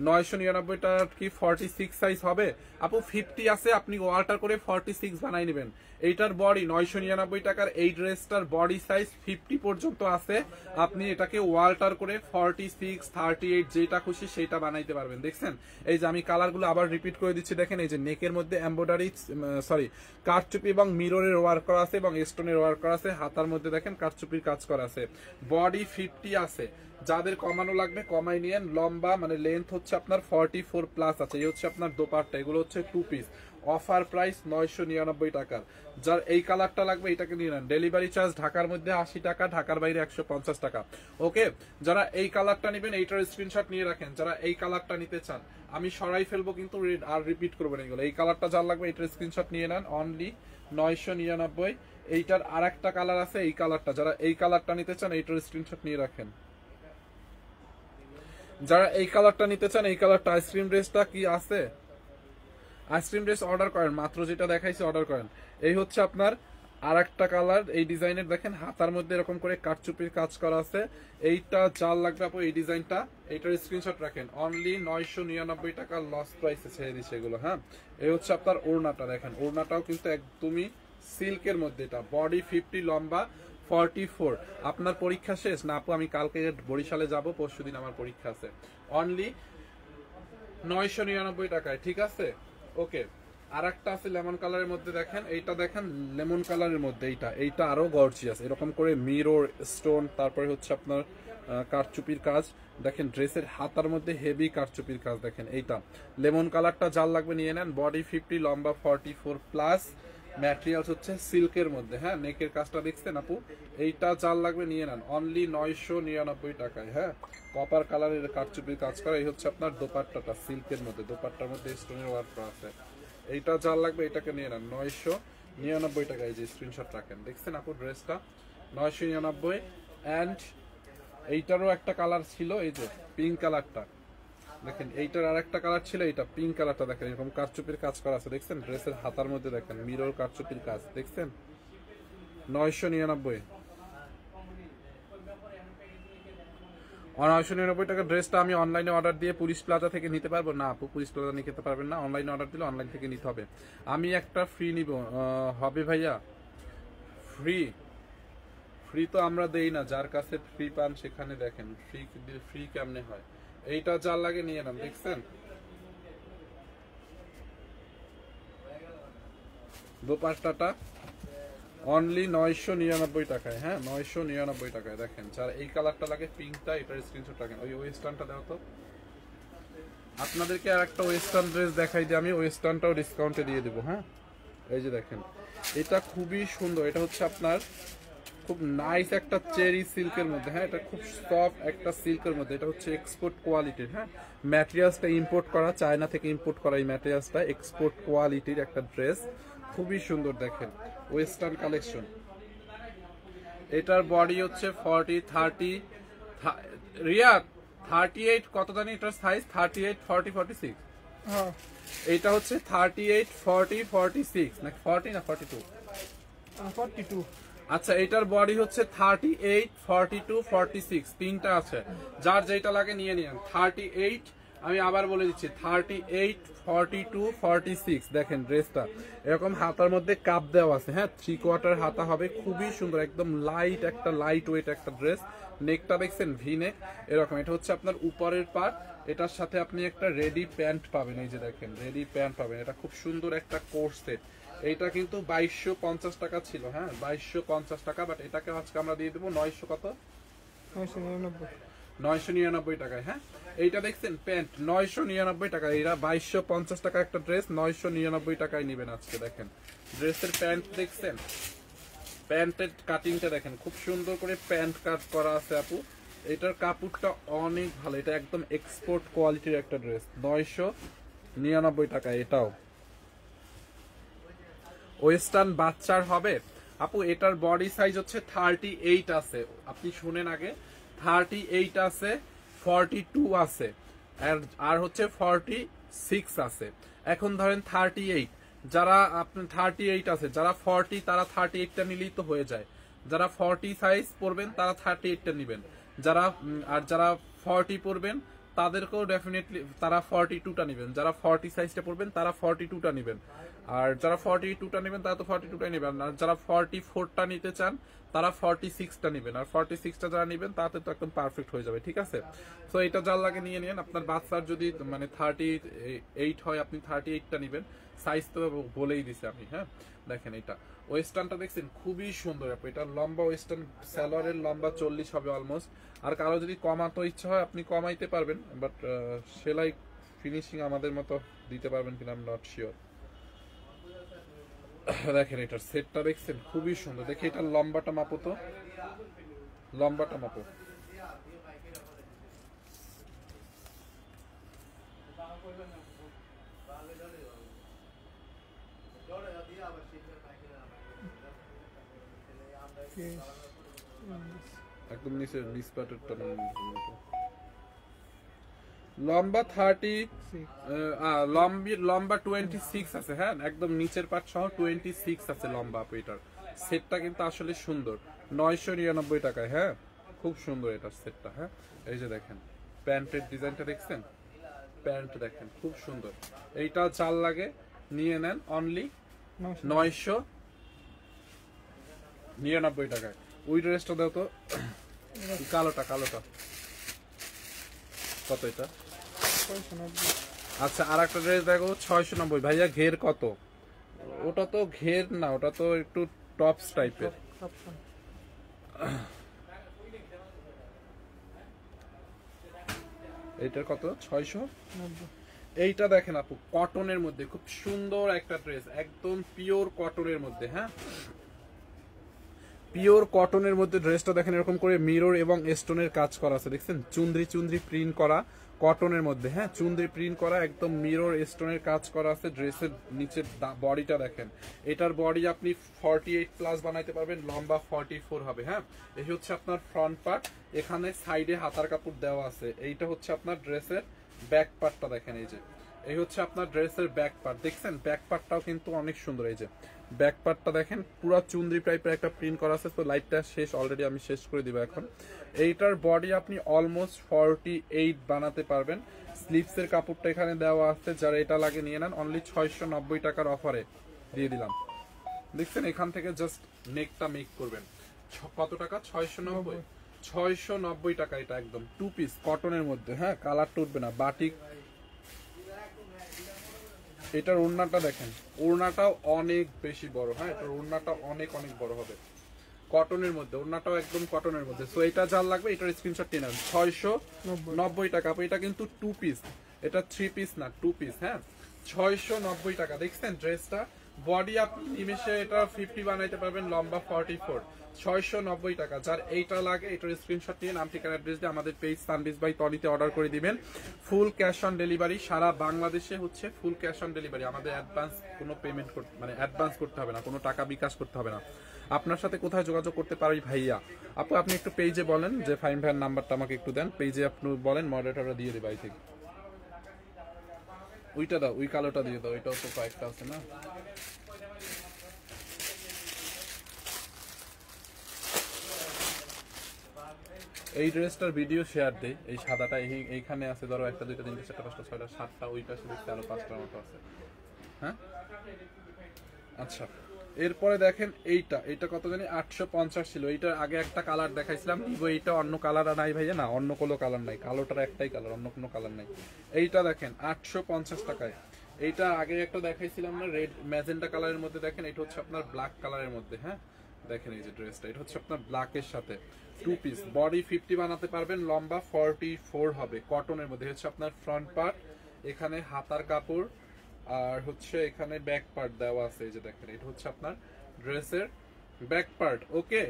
999 টাকার কি 46 সাইজ হবে আপু? 50 আছে, আপনি অল্টার করে 46 বানাই নেবেন। এইটার বডি 999 টাকার এই ড্রেসটার বডি সাইজ 50 পর্যন্ত আছে, আপনি এটাকে ওয়াল্টার করে 46, 38 যেটা খুশি সেটা বানাইতে পারবেন। দেখছেন এই যে আমি কালারগুলো আবার রিপিট করে দিচ্ছি। দেখেন এই যে নেকের মধ্যে এমব্রয়ডারি সরি কারচুপি এবং মিররের ওয়ার্ক করা আছে এবং স্টোনের ওয়ার্ক করা আছে। হাতার মধ্যে দেখেন কারচুপির কাজ করা আছে। বডি 50 আছে, যাদের কমানো লাগবে কমাই নিয়েন। লম্বা মানে লেন্থ হচ্ছে আপনার 44 প্লাস আছে। এই হচ্ছে আপনার দোপাট্টা, এগুলো হচ্ছে টু পিস, অফার প্রাইস 999 টাকার। যার এই কালারটা লাগবে এটাকে নিয়ে নেন। ডেলিভারি চার্জ ঢাকার মধ্যে 80 টাকা, ঢাকার বাইরে 150 টাকা। ওকে যারা এই কালারটা নেবেন এইটার স্ক্রিনশট নিয়ে রাখেন। যারা এই কালারটা নিতে চান আমি সরাই ফেলবো কিন্তু আর রিপিট করবো না এগুলো। এই কালারটা যার লাগবে এটার স্ক্রিনশট নিয়ে নেন, অনলি 999। এইটার আর একটা কালার আছে, এই কালারটা, যারা এই কালারটা নিতে চান এইটার স্ক্রিনশট নিয়ে রাখেন। যারা এই কালারটা নিতে চান, এই কালারটা আইসক্রিম ড্রেসটা কি আছে? আইসক্রিম ড্রেস অর্ডার করেন, মাত্র যেটা দেখাইছি অর্ডার করেন। এই হচ্ছে আপনার আর একটা কালার, এই ডিজাইনের দেখেন হাতার মধ্যে এরকম করে কারচুপির কাজ করা আছে। এইটা চাল লাগবে আপু, এই ডিজাইনটা, এইটার স্ক্রিনশট রাখেন, অনলি 999 টাকা লস প্রাইসে ছেড়ে দিচ্ছে এগুলো। হ্যাঁ এই হচ্ছে আপনার ওড়নাটা, দেখেন ওড়নাটাও কিন্তু একদমই সিল্কের মধ্যে, এটা বডি 50, লম্বা 44। আপনার পরীক্ষা শেষ না আপু? আমি কালকে বরিশালে যাব, পরশুদিন আমার পরীক্ষা আছে। অনলি 999 টাকায়, ঠিক আছে? ওকে আর একটা আছে লেমন কালারের মধ্যে, দেখেন এইটা, দেখেন লেমন কালারের মধ্যে এইটা আরো গর্জিয়াস, এরকম করে মিরর স্টোন, তারপরে হচ্ছে আপনার কারচুপির কাজ। দেখেন ড্রেসের হাতার মধ্যে হেভি কারচুপির কাজ। দেখেন এইটা লেমন কালারটা যার লাগবে নিয়ে নেন, বডি 50, লম্বা 44 প্লাস, ম্যাটেরিয়ালস হচ্ছে সিল্কের মধ্যে। হ্যাঁ নেকের কাজটা দেখছেন আপু, এইটা যার লাগবে নিয়ে নেন, অনলি 999 টাকায়। হ্যাঁ কপার কালারের কারচুপির কাজ করা। এই হচ্ছে আপনার দোপাট্টাটা সিল্কের মধ্যে, দোপাট্টার মধ্যে স্টোনের ওয়ার্ক করা আছে। এইটা যার লাগবে এটাকে নিয়ে নেন 999 টাকা। এই যে স্ক্রিনশট রাখেন, দেখছেন আপু ড্রেসটা 999। অ্যান্ড এইটারও একটা কালার ছিল, এই যে পিঙ্ক কালারটা দেখেন, এইটার আর একটা কালার ছিল, এইটা পিঙ্ক কালারটা দেখেন, এরকম কারচুপির কাজ করা আছে দেখছেন, ড্রেসের হাতার মধ্যে দেখেন মিরর কারচুপির কাজ দেখছেন, 999। 999 টাকা ড্রেসটা আমি অনলাইনে অর্ডার দিয়ে পুলিশ প্লাজা থেকে নিতে পারবো না আপু? পুলিশ প্লাজা নিতে পারবেন না, অনলাইনে অর্ডার দিলে অনলাইন থেকে নিতে হবে। আমি একটা ফ্রি নিব, হবে ভাইয়া? ফ্রি ফ্রি তো আমরা দেই না, যার কাছে ফ্রি পান সেখানে দেখেন ফ্রি ফ্রি কেমনে হয়। এইটা যার লাগে নিয়ে নাম, দেখছেন দোপাট্টাটা অনলি 999 টাকায়, হ্যাঁ 999 টাকায়। দেখেন যার এই কালারটা লাগে পিঙ্কটা, এটার স্ক্রিনশট রাখেন। ওই ওয়েস্টার্নটা দাও তো আপনাদেরকে, আর একটা ওয়েস্টার্ন ড্রেস দেখাই দিই আমি, ওয়েস্টার্নটাও ডিসকাউন্টে দিয়ে দেবো। হ্যাঁ এই যে দেখেন, এটা খুবই সুন্দর, এটা হচ্ছে আপনার খুব নাইস একটা চেরি সিল্কের মধ্যে, হ্যাঁ এটা খুব সফট একটা সিল্কের মধ্যে, এটা হচ্ছে এক্সপোর্ট কোয়ালিটির, হ্যাঁ ম্যাটেরিয়ালসটা ইম্পোর্ট করা, চায়না থেকে ইম্পোর্ট করা এই ম্যাটেরিয়ালসটা, এক্সপোর্ট কোয়ালিটির একটা ড্রেস, খুবই সুন্দর দেখেন ওয়েস্টার্ন কালেকশন। এটার বডি হচ্ছে 40 30 রিয়াদ 38, কত জানি এটার সাইজ 38 40 46, এইটা হচ্ছে 38 40 46 নাকি 40 না 42? 42। আচ্ছা এটার বডি হচ্ছে 38 42 46, তিনটা আছে, যার যেটা লাগে নিয়ে নিন। 38, আমি আবার বলে দিচ্ছি 38 42 46। দেখেন ড্রেসটা এরকম হাতার মধ্যে কাপ দেওয়া আছে, হ্যাঁ 3/4 হাতা হবে, খুবই সুন্দর একদম লাইট একটা লাইট ওয়েট একটা ড্রেস। নেকটা দেখছেন ভি নেক এরকম, এটা হচ্ছে আপনার উপরের পার্ট, এটার সাথে আপনি একটা রেডি প্যান্ট পাবেন, এই যে দেখেন রেডি প্যান্ট পাবেন, এটা খুব সুন্দর একটা কোর্স সেট। এইটা কিন্তু 2250 টাকা ছিল, হ্যাঁ 2250 টাকা, বাট এটাকে আজকে আমরা দিয়ে দেবো 900 কত 999 টাকায়। হ্যাঁ এইটা দেখছেন প্যান্ট 999 টাকা, এরা 2250 টাকা একটা ড্রেস 999 টাকায় নেবেন আজকে। দেখেন ড্রেসের প্যান্ট দেখছেন, প্যান্টের কাটিংটা দেখেন খুব সুন্দর করে প্যান্ট কাট করা আছে আপু, এটার কাপড়টা অনেক ভালো, এটা একদম এক্সপোর্ট কোয়ালিটির একটা ড্রেস 999 টাকায়। এটাও ওয়েস্টার্ন বাচ্চার হবে আপু, এটার বডি সাইজ হচ্ছে 38 আছে, আপনি শুনেন আগে 38 আছে, 42 আছে, আর হচ্ছে 46 আছে। এখন ধরেন 38, যারা আপনি 38 আছে, যারা 40 তারা 38টা নিলেই তো হয়ে যায়, যারা 40 সাইজ পরবেন তারা 38টা নেবেন, যারা আর যারা 40 পরবেন তাদেরকেও ডেফিনেটলি তারা 42টা নেবেন, যারা 40 সাইজটা পরবেন তারা 42টা নেবেন, আর যারা 42টা নেবেন তারা তো 42টাই নেবেন, আর যারা 44টা নিতে চান তারা 46টা নেবেন, আর 46টা যারা নেবেন তাতে তো একদম পারফেক্ট হয়ে যাবে, ঠিক আছে। তো এটা যার লাগে নিয়ে নিন, আপনার বাচ্চার যদি মানে 38 হয় আপনি 38টা নেবেন, সাইজ তো বলেই দিছি আমি। হ্যাঁ দেখেন এটা ওয়েস্টার্নটা দেখছেন খুবই সুন্দর আপু, এটা লম্বা ওয়েস্টার্ন, স্যালোয়ারের লম্বা 40 হবে অলমোস্ট, আর কারো যদি কমাতে ইচ্ছা হয় আপনি কমাইতে পারবেন, বাট সেলাই ফিনিশিং আমাদের মতো দিতে পারবেন কিনা আমি নট শিওর। দেখেন এটার সেটটা দেখছেন খুবই সুন্দর, দেখে এটা লম্বাটা মাপো তো, লম্বাটা মাপো, একদম নিচে নিচ পাটেরটা লম্বা 30, লম্বা 26 আছে, হ্যাঁ একদম নিচের পাট সহ 26 আছে লম্বা আপু। এটার সেটটা কিন্তু আসলে সুন্দর 999 টাকায়, হ্যাঁ খুব সুন্দর এটার সেটটা। হ্যাঁ এই যে দেখেন প্যান্টের ডিজাইনটা দেখছেন, প্যান্ট দেখেন খুব সুন্দর, এইটা চাল লাগে নিয়ে নেন অনলি 999 টাকায়। ওই ড্রেসটা দাও তো, কালোটা কালোটা কত এটা? আচ্ছা আর একটা ড্রেস দেখো 690 ভাইয়া, ঘের কত? ওটা তো ঘের না, ওটা তো একটু টপস টাইপের। এইটার কত? 690। এইটা দেখেন আপু কটনের মধ্যে খুব সুন্দর একটা ড্রেস, একদম পিওর কটনের মধ্যে, হ্যাঁ পিওর কটনের মধ্যে ড্রেসটা দেখেন এরকম করে মিরর এবং স্টোনের কাজ করা আছে, দেখছেন চুন্দ্রি চুন্দ্রি প্রিন্ট করা, কটনের মধ্যে, হ্যাঁ, চুনরি প্রিন্ট করা, একদম মিরর স্টোনের কাজ করা আছে। ড্রেসের নিচের বডিটা দেখেন, এটার বডি আপনি 48 প্লাস বানাইতে পারবেন, লম্বা 44 হবে। হ্যাঁ, এই হচ্ছে আপনার ফ্রন্ট পার্ট, এখানে সাইডে হাতার কাপড় দেওয়া আছে। এইটা হচ্ছে আপনার ড্রেসের ব্যাক পার্টটা দেখেন, এই যে এই হচ্ছে আপনার ড্রেসের ব্যাক পার্ট। দেখছেন ব্যাক পার্টটাও কিন্তু অনেক সুন্দর। এই যে ব্যাক পার্টটা দেখেন, পুরো চুনরি টাইপের একটা প্রিন্ট করা আছে। তো লাইটটা শেষ, অলরেডি আমি শেষ করে দিব এখন। এইটার বডি আপনি অলমোস্ট 48 বানাতে পারবেন। স্লিভসের কাপড়টা এখানে দেওয়া আছে, যারা এটা লাগে নিয়ে নেন, অনলি 690 টাকার অফারে দিয়ে দিলাম। দেখছেন, এখান থেকে জাস্ট নেকটা মেক করবেন। কত টাকা? 690। 690 টাকা। এটা একদম 2 পিস কটনের মধ্যে, হ্যাঁ, কালার উঠবে না, বাটিক। এটার ওড়নাটা দেখেন, ওড়নাটাও অনেক বেশি বড়, হ্যাঁ, এটার ওড়নাটা অনেক অনেক বড় হবে, কটনের মধ্যে, ওড়নাটাও একদম কটনের মধ্যে। সো এটা যার লাগবে এটার স্ক্রিনশট নিয়ে নেন। 690 টাকা। এটা কিন্তু 2 পিস, এটা 3 পিস না, 2 পিস, হ্যাঁ, 690 টাকা। দেখছেন ড্রেসটা, বডি আপনি নিমেষে এটা 50 বানাইতে পারবেন, লম্বা 44, 690 টাকা। যার এইটা লাগে এটার স্ক্রিনশট নিয়ে নাম, ঠিকানা, অ্যাড্রেস দিয়ে আমাদের পেজ সানবিজ বাই তনিতে অর্ডার করে দিবেন। ফুল ক্যাশ অন ডেলিভারি, সারা বাংলাদেশে হচ্ছে ফুল ক্যাশ অন ডেলিভারি। আমাদের অ্যাডভান্স কোনো পেমেন্ট মানে অ্যাডভান্স করতে হবে না, কোনো টাকা বিকাশ করতে হবে না। আপনার সাথে কোথায় যোগাযোগ করতে পারি ভাইয়া? আপু আপনি একটু পেজে বলেন যে ফাইন ভাইয়ের নাম্বারটা আমাকে একটু দেন, পেজে আপনি বলেন, মডারেটররা দিয়ে দেবে। বাই থেকে ওইটা দাও, ওই কালোটা দিয়ে দাও, এটাও তো কয়েকটা আছে না। এই ড্রেসটার ভিডিও শেয়ার দেই, এই সাদাটা এইখানে আছে, ধরো 1 2 3 4 5 6 7টা, ওই পাশে দেখতে আরো 5টার মতো আছে, হ্যাঁ। আচ্ছা, এরপরে দেখেন এইটা কত জানি 850 ছিল। এইটার আগে একটা কালার দেখাইছিলাম, এইটা অন্য কালার নাই ভাইয়া, না অন্য কোনো কালার নাই, কালোটার একটাই কালার, অন্য কোনো কালার নাই। এইটা দেখেন 850 টাকায়। এইটা আগে একটা দেখাইছিলাম না, রেড ম্যাজেন্টা কালারের মধ্যে, দেখেন এটা হচ্ছে আপনার ব্ল্যাক কালারের মধ্যে, হ্যাঁ, দেখেন এই যে ড্রেসটা, এটা হচ্ছে আপনার ব্ল্যাকের সাথে 2 পিস, বডি 50 বানাতে পারবেন, লম্বা 44 হবে, কটনের মধ্যে। হচ্ছে আপনার ফ্রন্ট পার্ট, এখানে হাতার কাপড়, আর হচ্ছে এখানে ব্যাক পার্ট দেওয়া আছে। এই যে দেখেন, এটা হচ্ছে আপনার ড্রেসের ব্যাক পার্ট। ওকে,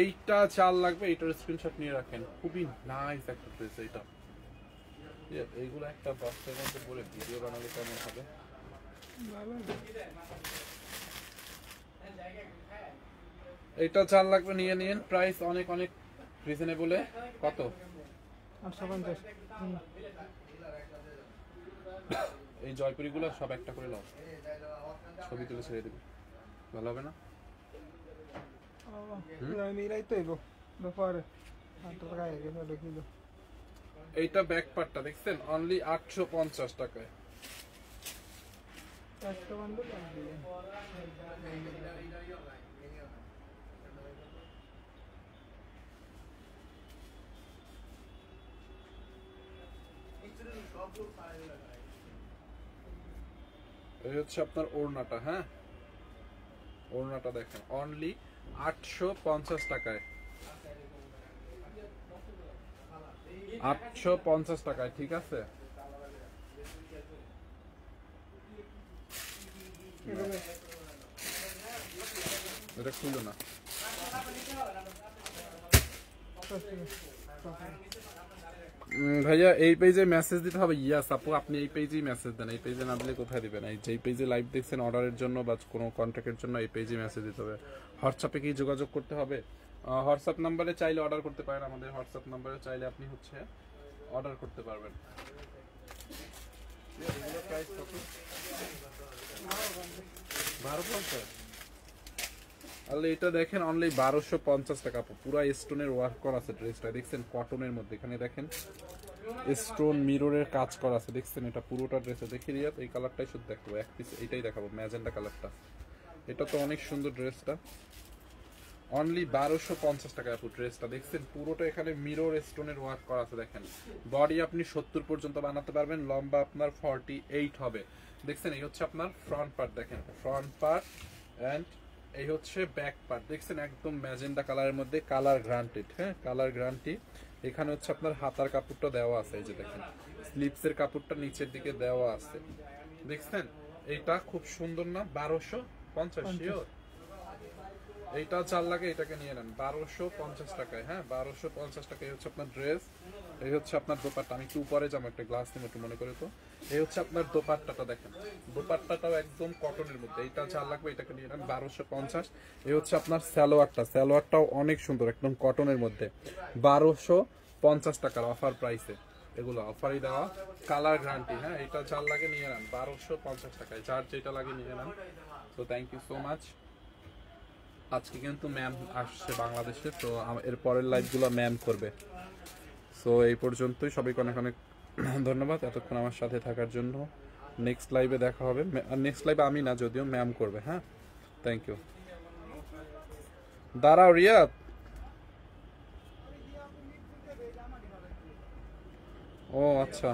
এইটা চাল লাগবে, এইটার স্ক্রিনশট নিয়ে রাখেন, খুবই নাইস একটা ড্রেস এইটা। এইগুলো একটা বক্সের মধ্যে বলে ভিডিও বানালে কেমন হবে? এইটা চাল লাগবে, নিয়ে নিন। প্রাইস অনেক অনেক রিজনেবল। কত? 850। এই জয়পুরি গুলো সব একটা করে নাও, ছবি তুলে ছেড়ে দেবে, ভালো হবে না? মিলাই তো এগো পরে 8 টাকা আগে ফেলে কিলো। এইটা ব্যাক পার্টটা দেখছেন, অনলি 850 টাকায়। একটা বান্ডেল লাগবে। এই হচ্ছে আপনার ওড়নাটা, হ্যাঁ, ওড়নাটা দেখেন, অনলি 850 টাকায়, 850 টাকায়, ঠিক আছে। এটা খুলো না ভাইয়া, এই পেজে মেসেজ দিতে হবে। ইয়াস আপু, আপনি এই পেজেই মেসেজ দেন, এই পেজে না দিলে কোথায় দিবেন? এই যে পেজে লাইভ দেখছেন অর্ডারের জন্য বা কোনো কন্ট্যাক্টের জন্য, এই পেজে মেসেজ দিতে হবে। হোয়াটসঅ্যাপে কি যোগাযোগ করতে হবে? হোয়াটসঅ্যাপ নাম্বারে চাইলে অর্ডার করতে পারেন, আমাদের হোয়াটসঅ্যাপ নাম্বারে চাইলে আপনি হচ্ছে অর্ডার করতে পারবেন। এগুলো প্রাইস কত? 1250। আরে এটা দেখেন, অনলি 1250 টাকা। পুরো স্টোনের ওয়ার্ক করা আছে ড্রেসটা, দেখছেন, কটনের মধ্যে। এখানে দেখেন স্টোন মিররের কাজ করা আছে, দেখছেন, এটা পুরোটা ড্রেসে। দেখি রিয়াদ, এই কালারটাই শুধু দেখাবো, এক পিস এইটাই দেখাবো, ম্যাজেন্টা কালারটা। এটা তো অনেক সুন্দর ড্রেসটা, অনলি 1250 টাকা আপু ড্রেসটা। দেখছেন পুরোটা এখানে মিরর স্টোনের ওয়ার্ক করা আছে। দেখেন বডি আপনি 70 পর্যন্ত বানাতে পারবেন, লম্বা আপনার 48 হবে। দেখছেন, এই হচ্ছে আপনার ফ্রন্ট পার্ট, দেখেন ফ্রন্ট পার্ট, এন্ড এই হচ্ছে ব্যাক পার্ট। দেখছেন একদম ম্যাজেন্টা কালারের মধ্যে, কালার গ্রান্টেড, হ্যাঁ, কালার গ্যারান্টি। এখানে হচ্ছে আপনার হাতার কাপড়টা দেওয়া আছে, এই যে দেখেন স্লিপসের কাপড়টা নিচের দিকে দেওয়া আছে। দেখছেন এইটা খুব সুন্দর না? 1250 শিওর? এইটা 4 লাগে, এটাকে নিয়ে নেন 1250 টাকায়। হ্যাঁ 1250 টাকা। এই হচ্ছে আপনার ড্রেস, এই হচ্ছে আপনার দোপাট্টা। আমি একটু উপরে যাবো, একটা গ্লাস নিয়ে একটু মনে করে তো। এই হচ্ছে আপনার দোপাট্টাটা দেখেন, দোপাট্টাটাও একদম কটনের মধ্যে। এইটা 4 লাগবে, এটাকে নিয়ে নেন 1250। এই হচ্ছে আপনার সালোয়ারটা, সালোয়ারটাও অনেক সুন্দর, একদম কটনের মধ্যে 1250 টাকার অফার প্রাইসে। এগুলো অফারই দেওয়া, কালার গ্যারান্টি। হ্যাঁ এটা 4 লাগে, নিয়ে নেন 1250 টাকায়। যার যেটা লাগে নিয়ে নেন। তো থ্যাংক ইউ সো মাচ। আজকে কিন্তু ম্যাম আসছে বাংলাদেশে, তো এর পরের লাইভগুলো ম্যাম করবে। সো এই পর্যন্তই, সবাইকে অনেক অনেক ধন্যবাদ এতক্ষণ আমার সাথে থাকার জন্য। নেক্সট লাইভে দেখা হবে, আর নেক্সট লাইভে আমি না, যদিও ম্যাম করবে। হ্যাঁ থ্যাংক ইউ। দাঁড়াও রিয়াদ। ও আচ্ছা।